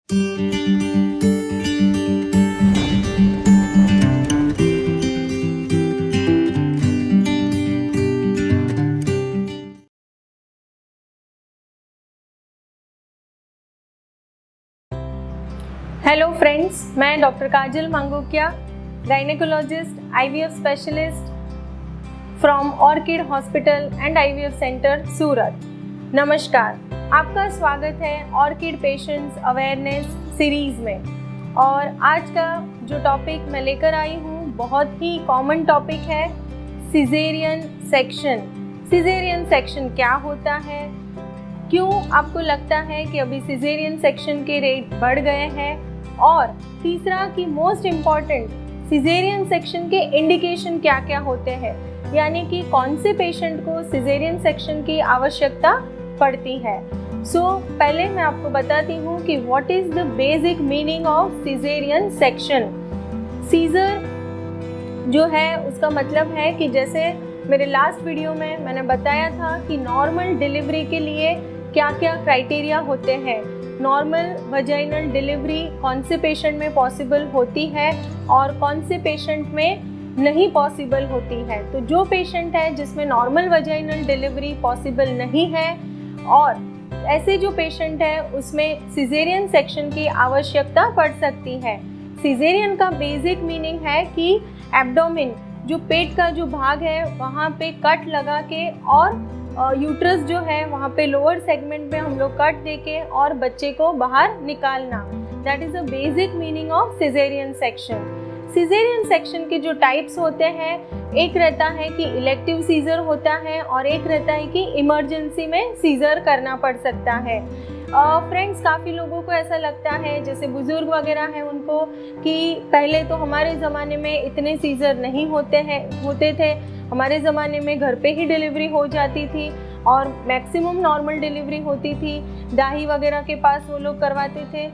Hello friends, मैं doctor Kajal Mangukiya, gynaecologist, IVF specialist from Orchid hospital and IVF centre Surat. नमस्कार, आपका स्वागत है ऑर्किड पेशेंट्स अवेयरनेस सीरीज़ में। और आज का जो टॉपिक मैं लेकर आई हूँ बहुत ही कॉमन टॉपिक है, सिजेरियन सेक्शन। सिजेरियन सेक्शन क्या होता है, क्यों आपको लगता है कि अभी सिजेरियन सेक्शन के रेट बढ़ गए हैं, और तीसरा कि मोस्ट इम्पॉर्टेंट सिजेरियन सेक्शन के इंडिकेशन क्या क्या होते हैं, यानी कि कौन से पेशेंट को सिजेरियन सेक्शन की आवश्यकता पड़ती है। पहले मैं आपको बताती हूँ कि what is the basic meaning of caesarean section. Caesar जो है उसका मतलब है कि जैसे मेरे लास्ट वीडियो में मैंने बताया था कि नॉर्मल डिलीवरी के लिए क्या क्या क्राइटेरिया होते हैं, नॉर्मल वजाइनल डिलीवरी कौन से पेशेंट में पॉसिबल होती है और कौन से पेशेंट में नहीं पॉसिबल होती है। तो जो पेशेंट है जिसमें नॉर्मल वजाइनल डिलीवरी पॉसिबल नहीं है और ऐसे जो पेशेंट है उसमें सिजेरियन सेक्शन की आवश्यकता पड़ सकती है। सिजेरियन का बेसिक मीनिंग है कि एब्डोमेन, जो पेट का जो भाग है वहाँ पे कट लगा के और यूट्रस जो है वहाँ पे लोअर सेगमेंट में हम लोग कट देके और बच्चे को बाहर निकालना, that is the basic meaning of caesarean section. Caesarean section के जो टाइप्स होते हैं, एक रहता है कि इलेक्टिव सीजर होता है और एक रहता है कि इमरजेंसी में सीजर करना पड़ सकता है। फ्रेंड्स, काफ़ी लोगों को ऐसा लगता है, जैसे बुज़ुर्ग वगैरह हैं उनको, कि पहले तो हमारे ज़माने में इतने सीज़र नहीं होते थे। हमारे ज़माने में घर पे ही डिलीवरी हो जाती थी और मैक्सिमम नॉर्मल डिलीवरी होती थी, दाही वगैरह के पास वो लोग करवाते थे।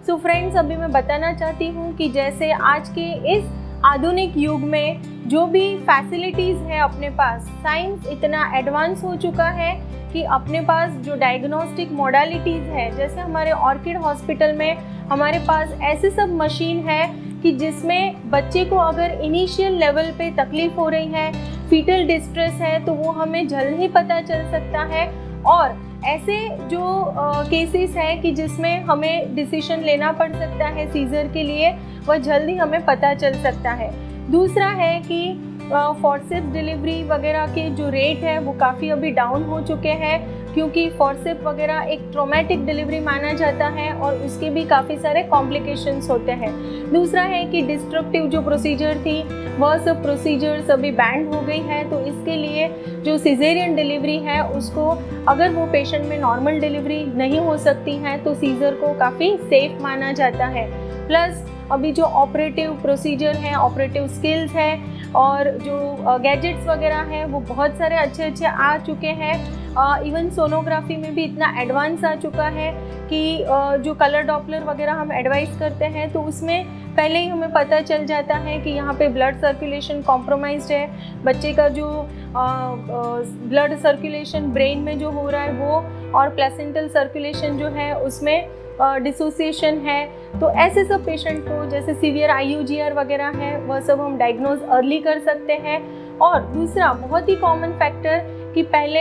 सो फ्रेंड्स, अभी मैं बताना चाहती हूँ कि जैसे आज के इस आधुनिक युग में जो भी फैसिलिटीज़ है अपने पास, साइंस इतना एडवांस हो चुका है कि अपने पास जो डायग्नोस्टिक मोडालिटीज़ है, जैसे हमारे ऑर्किड हॉस्पिटल में हमारे पास ऐसे सब मशीन है कि जिसमें बच्चे को अगर इनिशियल लेवल पे तकलीफ़ हो रही है, फीटल डिस्ट्रेस है, तो वो हमें जल्द ही पता चल सकता है। और ऐसे जो केसेस हैं कि जिसमें हमें डिसीजन लेना पड़ सकता है सीज़र के लिए, वह जल्दी हमें पता चल सकता है। दूसरा है कि फॉर्सेप्स डिलीवरी वगैरह के जो रेट है वो काफ़ी अभी डाउन हो चुके हैं, क्योंकि फॉर्सेप वगैरह एक ट्रॉमेटिक डिलीवरी माना जाता है और उसके भी काफ़ी सारे कॉम्प्लिकेशंस होते हैं। दूसरा है कि डिस्ट्रक्टिव जो प्रोसीजर थी वह सब प्रोसीजर्स अभी बैंड हो गई है, तो इसके लिए जो सिजेरियन डिलीवरी है उसको, अगर वो पेशेंट में नॉर्मल डिलीवरी नहीं हो सकती है तो सीजर को काफ़ी सेफ माना जाता है। प्लस अभी जो ऑपरेटिव प्रोसीजर हैं, ऑपरेटिव स्किल्स हैं और जो गैजेट्स वगैरह हैं वो बहुत सारे अच्छे आ चुके हैं। इवन सोनोग्राफी में भी इतना एडवांस आ चुका है कि जो कलर डॉपलर वगैरह हम एडवाइस करते हैं तो उसमें पहले ही हमें पता चल जाता है कि यहाँ पे ब्लड सर्कुलेशन कॉम्प्रोमाइज्ड है, बच्चे का जो ब्लड सर्कुलेशन ब्रेन में जो हो रहा है वो, और प्लेसेंटल सर्कुलेशन जो है उसमें डिसोसिएशन है। तो ऐसे सब पेशेंट को, जैसे सीवियर IUGR वगैरह है, वह सब हम डायग्नोज अर्ली कर सकते हैं। और दूसरा बहुत ही कॉमन फैक्टर कि पहले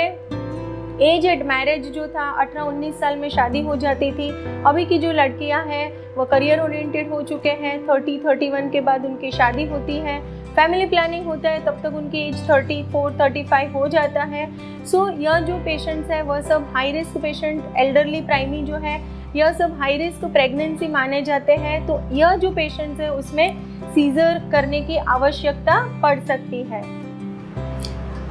एज एट मैरिज जो था 18-19 साल में शादी हो जाती थी, अभी की जो लड़कियां हैं वो करियर ओरिएंटेड हो चुके हैं, 30-31 के बाद उनकी शादी होती है, फैमिली प्लानिंग होता है, तब तक उनकी एज 34-35 हो जाता है। यह जो पेशेंट्स है वह सब high risk patient, elderly primi जो है, यह सब हाई रिस्क प्रेगनेंसी माने जाते हैं। तो यह जो पेशेंट्स है उसमें सीजर करने की आवश्यकता पड़ सकती है।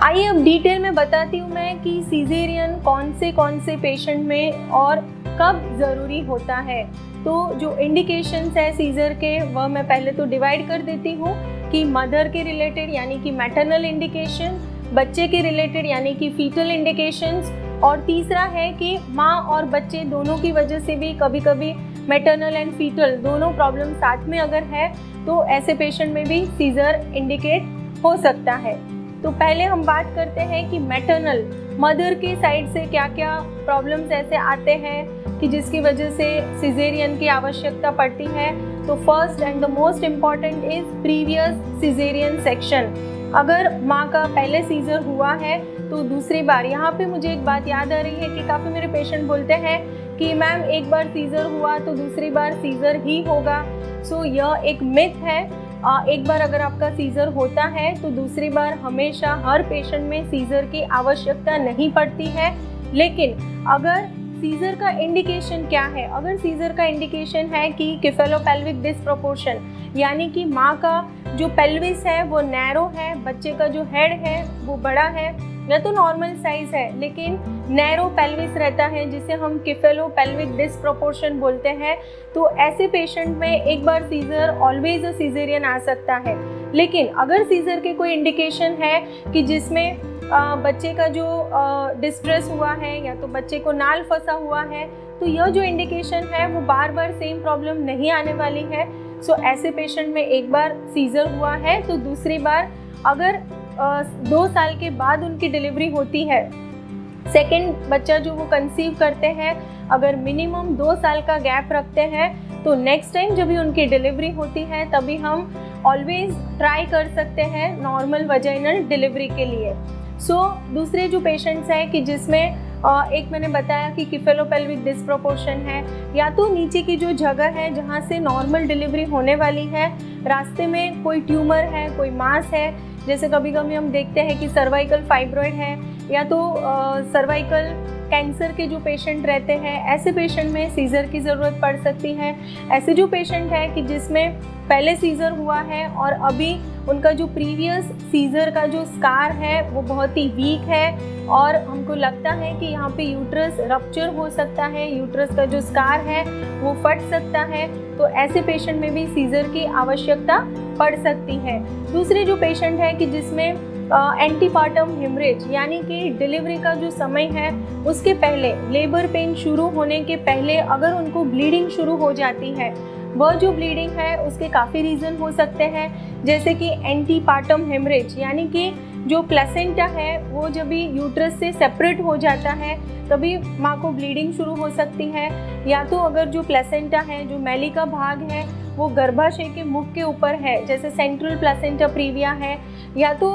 आइए अब डिटेल में बताती हूँ मैं कि सीजेरियन कौन से पेशेंट में और कब ज़रूरी होता है। तो जो इंडिकेशंस है सीजर के, वह मैं पहले तो डिवाइड कर देती हूँ कि मदर के रिलेटेड यानी कि मैटरनल इंडिकेशन, बच्चे के रिलेटेड यानी कि फीटल इंडिकेशंस, और तीसरा है कि माँ और बच्चे दोनों की वजह से भी कभी कभी मैटरनल एंड फीटल दोनों प्रॉब्लम साथ में अगर है तो ऐसे पेशेंट में भी सीजर इंडिकेट हो सकता है। तो पहले हम बात करते हैं कि मैटरनल, मदर के साइड से क्या क्या प्रॉब्लम्स ऐसे आते हैं कि जिसकी वजह से सिजेरियन की आवश्यकता पड़ती है, तो first and the most important is previous caesarean section. अगर माँ का पहले सीज़र हुआ है तो दूसरी बार, यहाँ पे मुझे एक बात याद आ रही है कि काफ़ी मेरे पेशेंट बोलते हैं कि मैम एक बार सीज़र हुआ तो दूसरी बार सीज़र ही होगा। सो यह एक मिथ है। एक बार अगर आपका सीज़र होता है तो दूसरी बार हमेशा हर पेशेंट में सीज़र की आवश्यकता नहीं पड़ती है। लेकिन अगर सीज़र का इंडिकेशन क्या है, अगर सीज़र का इंडिकेशन है कि केफेलोपेल्विक डिस्प्रोपोर्शन, यानी कि माँ का जो पेल्विस है वो नैरो है, बच्चे का जो हेड है वो बड़ा है या तो नॉर्मल साइज है लेकिन नैरो पेल्विस रहता है, जिसे हम केफेलोपेल्विक डिस्प्रोपोर्शन बोलते हैं, तो ऐसे पेशेंट में एक बार सीज़र ऑलवेज अ सीजेरियन आ सकता है। लेकिन अगर सीज़र के कोई इंडिकेशन है कि जिसमें बच्चे का जो डिस्ट्रेस हुआ है या तो बच्चे को नाल फंसा हुआ है, तो यह जो इंडिकेशन है वो बार बार सेम प्रॉब्लम नहीं आने वाली है। सो ऐसे पेशेंट में एक बार सीज़र हुआ है तो दूसरी बार अगर 2 साल के बाद उनकी डिलीवरी होती है, सेकेंड बच्चा जो वो कंसीव करते हैं, अगर मिनिमम 2 साल का गैप रखते हैं तो नेक्स्ट टाइम जब भी उनकी डिलीवरी होती है तभी हम ऑलवेज ट्राई कर सकते हैं नॉर्मल वजाइनल डिलीवरी के लिए। दूसरे जो पेशेंट्स हैं कि जिसमें एक मैंने बताया कि केफेलोपेल्विक डिस्प्रोपोर्शन है, या तो नीचे की जो जगह है जहाँ से नॉर्मल डिलीवरी होने वाली है, रास्ते में कोई ट्यूमर है, कोई मास है, जैसे कभी कभी हम देखते हैं कि सर्वाइकल फाइब्रॉइड है या तो सर्वाइकल कैंसर के जो पेशेंट रहते हैं, ऐसे पेशेंट में सीज़र की ज़रूरत पड़ सकती है। ऐसे जो पेशेंट है कि जिसमें पहले सीज़र हुआ है और अभी उनका जो प्रीवियस सीज़र का जो स्कार है वो बहुत ही वीक है और हमको लगता है कि यहाँ पे यूट्रस रप्चर हो सकता है, यूट्रस का जो स्कार है वो फट सकता है, तो ऐसे पेशेंट में भी सीज़र की आवश्यकता पड़ सकती है। दूसरे जो पेशेंट है कि जिसमें एंटीपार्टम हेमरेज, यानी कि डिलीवरी का जो समय है उसके पहले, लेबर पेन शुरू होने के पहले अगर उनको ब्लीडिंग शुरू हो जाती है, वह जो ब्लीडिंग है उसके काफ़ी रीज़न हो सकते हैं, जैसे कि एंटीपार्टम हेमरेज, यानी कि जो प्लेसेंटा है वो जब भी यूट्रस से सेपरेट हो जाता है तभी माँ को ब्लीडिंग शुरू हो सकती है, या तो अगर जो प्लेसेंटा है, जो मैली का भाग है वो गर्भाशय के मुख के ऊपर है, जैसे सेंट्रल प्लेसेंटा प्रीविया है, या तो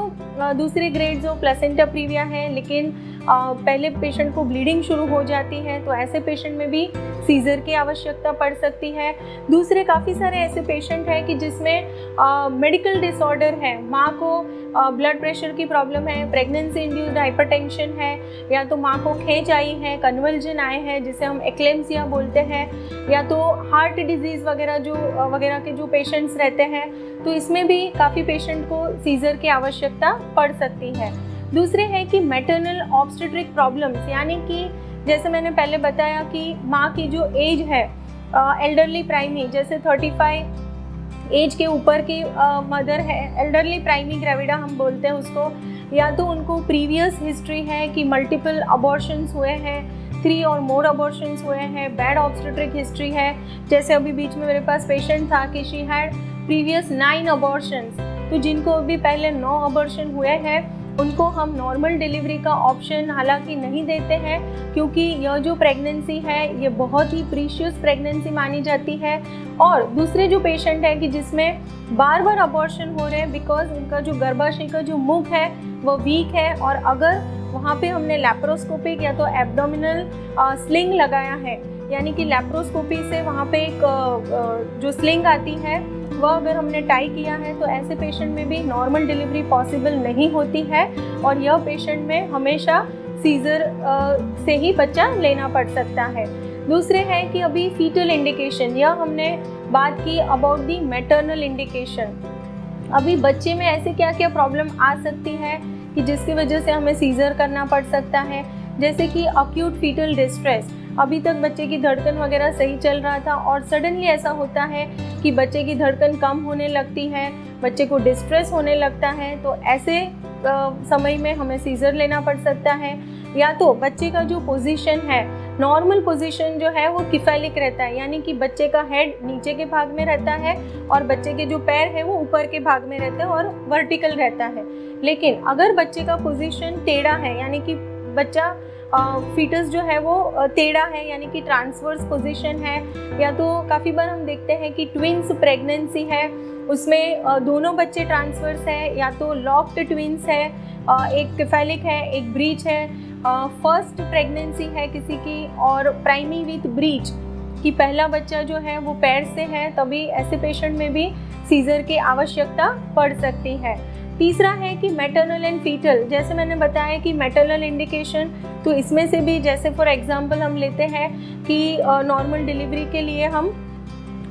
दूसरे ग्रेड्स ऑफ प्लेसेंटा प्रीविया है लेकिन पहले पेशेंट को ब्लीडिंग शुरू हो जाती है, तो ऐसे पेशेंट में भी सीज़र की आवश्यकता पड़ सकती है। दूसरे काफ़ी सारे ऐसे पेशेंट हैं कि जिसमें मेडिकल डिसऑर्डर है, माँ को ब्लड प्रेशर की प्रॉब्लम है, प्रेगनेंसी इंड्यूस्ड हाइपरटेंशन है, या तो माँ को खींच आई है, कन्वल्जन आए हैं जिसे हम एक्लेम्सिया बोलते हैं, या तो हार्ट डिजीज़ वगैरह के जो पेशेंट्स रहते हैं, तो इसमें भी काफ़ी पेशेंट को सीज़र की आवश्यकता पड़ सकती है। दूसरे है कि मैटरनल ऑब्स्टेट्रिक प्रॉब्लम्स, यानी कि जैसे मैंने पहले बताया कि माँ की जो एज है एल्डरली प्राइमी, जैसे 35 एज के ऊपर की मदर है, एल्डरली प्राइमी ग्रेविडा हम बोलते हैं उसको, या तो उनको प्रीवियस हिस्ट्री है कि मल्टीपल अबॉर्शंस हुए हैं, 3 और मोर अबॉर्शंस हुए हैं, बैड ऑब्स्टेट्रिक हिस्ट्री है, जैसे अभी बीच में मेरे पास पेशेंट था कि शी हैड प्रीवियस 9 अबॉर्शंस, तो जिनको अभी पहले 9 अबॉर्शन हुए हैं उनको हम नॉर्मल डिलीवरी का ऑप्शन हालांकि नहीं देते हैं, क्योंकि यह जो प्रेगनेंसी है ये बहुत ही प्रीशियस प्रेगनेंसी मानी जाती है। और दूसरे जो पेशेंट है कि जिसमें बार बार अबॉर्शन हो रहे हैं बिकॉज उनका जो गर्भाशय का जो मुख है वो वीक है, और अगर वहाँ पे हमने लैप्रोस्कोपिक या तो एब्डोमिनल स्लिंग लगाया है, यानी कि लैप्रोस्कोपी से वहाँ पे एक जो स्लिंग आती है वह अगर हमने टाई किया है, तो ऐसे पेशेंट में भी नॉर्मल डिलीवरी पॉसिबल नहीं होती है और यह पेशेंट में हमेशा सीज़र से ही बच्चा लेना पड़ सकता है। दूसरे है कि अभी फीटल इंडिकेशन, यह हमने बात की अबाउट दी मैटरनल इंडिकेशन। अभी बच्चे में ऐसे क्या क्या प्रॉब्लम आ सकती है कि जिसकी वजह से हमें सीज़र करना पड़ सकता है, जैसे कि अक्यूट फीटल डिस्ट्रेस, अभी तक बच्चे की धड़कन वगैरह सही चल रहा था और सडनली ऐसा होता है कि बच्चे की धड़कन कम होने लगती है, बच्चे को डिस्ट्रेस होने लगता है, तो ऐसे समय में हमें सीज़र लेना पड़ सकता है। या तो बच्चे का जो पोजीशन है, नॉर्मल पोजीशन जो है वो किफेलिक रहता है, यानी कि बच्चे का हेड नीचे के भाग में रहता है और बच्चे के जो पैर है वो ऊपर के भाग में रहते हैं और वर्टिकल रहता है। लेकिन अगर बच्चे का पोजीशन टेढ़ा है, यानी कि बच्चा फीटस जो है वो टेढ़ा है, यानी कि ट्रांसवर्स पोजीशन है, या तो काफ़ी बार हम देखते हैं कि ट्विंस प्रेगनेंसी है, उसमें दोनों बच्चे ट्रांसवर्स है, या तो लॉक्ड ट्विंस है, एक केफेलिक है, एक ब्रीच है, फर्स्ट प्रेगनेंसी है किसी की और प्राइमी विथ ब्रीच कि पहला बच्चा जो है वो पैर से है, तभी ऐसे पेशेंट में भी सीजर की आवश्यकता पड़ सकती है। तीसरा है कि मैटरनल एंड फीटल, जैसे मैंने बताया कि मैटरनल इंडिकेशन, तो इसमें से भी जैसे फॉर एग्जांपल हम लेते हैं कि नॉर्मल डिलीवरी के लिए हम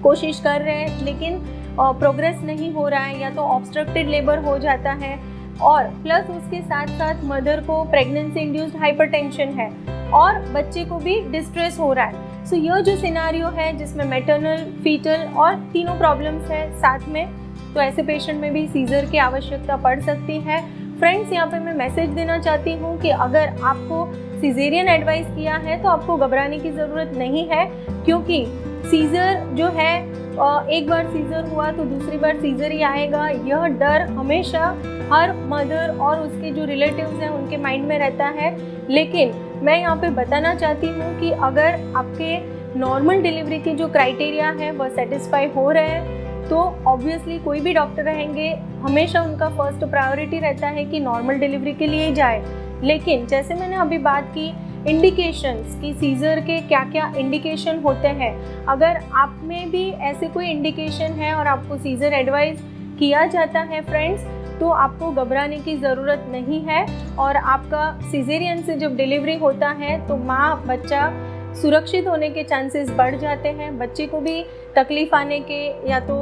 कोशिश कर रहे हैं लेकिन प्रोग्रेस नहीं हो रहा है, या तो ऑब्स्ट्रक्टेड लेबर हो जाता है, और प्लस उसके साथ साथ मदर को प्रेगनेंसी इंड्यूस्ड हाइपरटेंशन है और बच्चे को भी डिस्ट्रेस हो रहा है। सो यह जो सिनारियो है जिसमें मैटरनल, फीटल और तीनों प्रॉब्लम्स है साथ में, तो ऐसे पेशेंट में भी सीजर की आवश्यकता पड़ सकती है। फ्रेंड्स, यहाँ पे मैं मैसेज देना चाहती हूँ कि अगर आपको सीजेरियन एडवाइस किया है तो आपको घबराने की ज़रूरत नहीं है, क्योंकि सीजर जो है एक बार सीजर हुआ तो दूसरी बार सीजर ही आएगा, यह डर हमेशा हर मदर और उसके जो रिलेटिव्स हैं उनके माइंड में रहता है। लेकिन मैं यहाँ पे बताना चाहती हूँ कि अगर आपके नॉर्मल डिलीवरी के जो क्राइटेरिया है वह सेटिस्फाई हो रहे हैं तो ऑब्वियसली कोई भी डॉक्टर रहेंगे, हमेशा उनका फर्स्ट प्रायोरिटी रहता है कि नॉर्मल डिलीवरी के लिए जाए। लेकिन जैसे मैंने अभी बात की इंडिकेशंस कि सीजर के क्या क्या इंडिकेशन होते हैं, अगर आप में भी ऐसे कोई इंडिकेशन है और आपको सीजर एडवाइस किया जाता है फ्रेंड्स, तो आपको घबराने की ज़रूरत नहीं है। और आपका सीजेरियन से जब डिलीवरी होता है तो माँ बच्चा सुरक्षित होने के चांसेस बढ़ जाते हैं, बच्चे को भी तकलीफ आने के या तो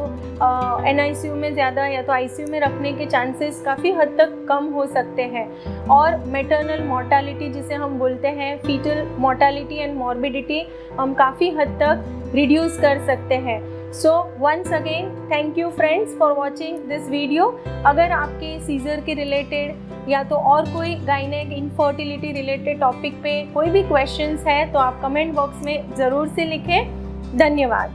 NICU में ज़्यादा या तो ICU में रखने के चांसेस काफ़ी हद तक कम हो सकते हैं। और मैटरनल मोर्टालिटी जिसे हम बोलते हैं, फीटल मोर्टालिटी एंड मॉर्बिडिटी, हम काफ़ी हद तक रिड्यूस कर सकते हैं। So once again thank you friends for watching this video. अगर आपके सीजर के रिलेटेड या तो और कोई गाइनेक इनफर्टिलिटी रिलेटेड टॉपिक पे कोई भी क्वेश्चंस है तो आप कमेंट बॉक्स में ज़रूर से लिखें। धन्यवाद।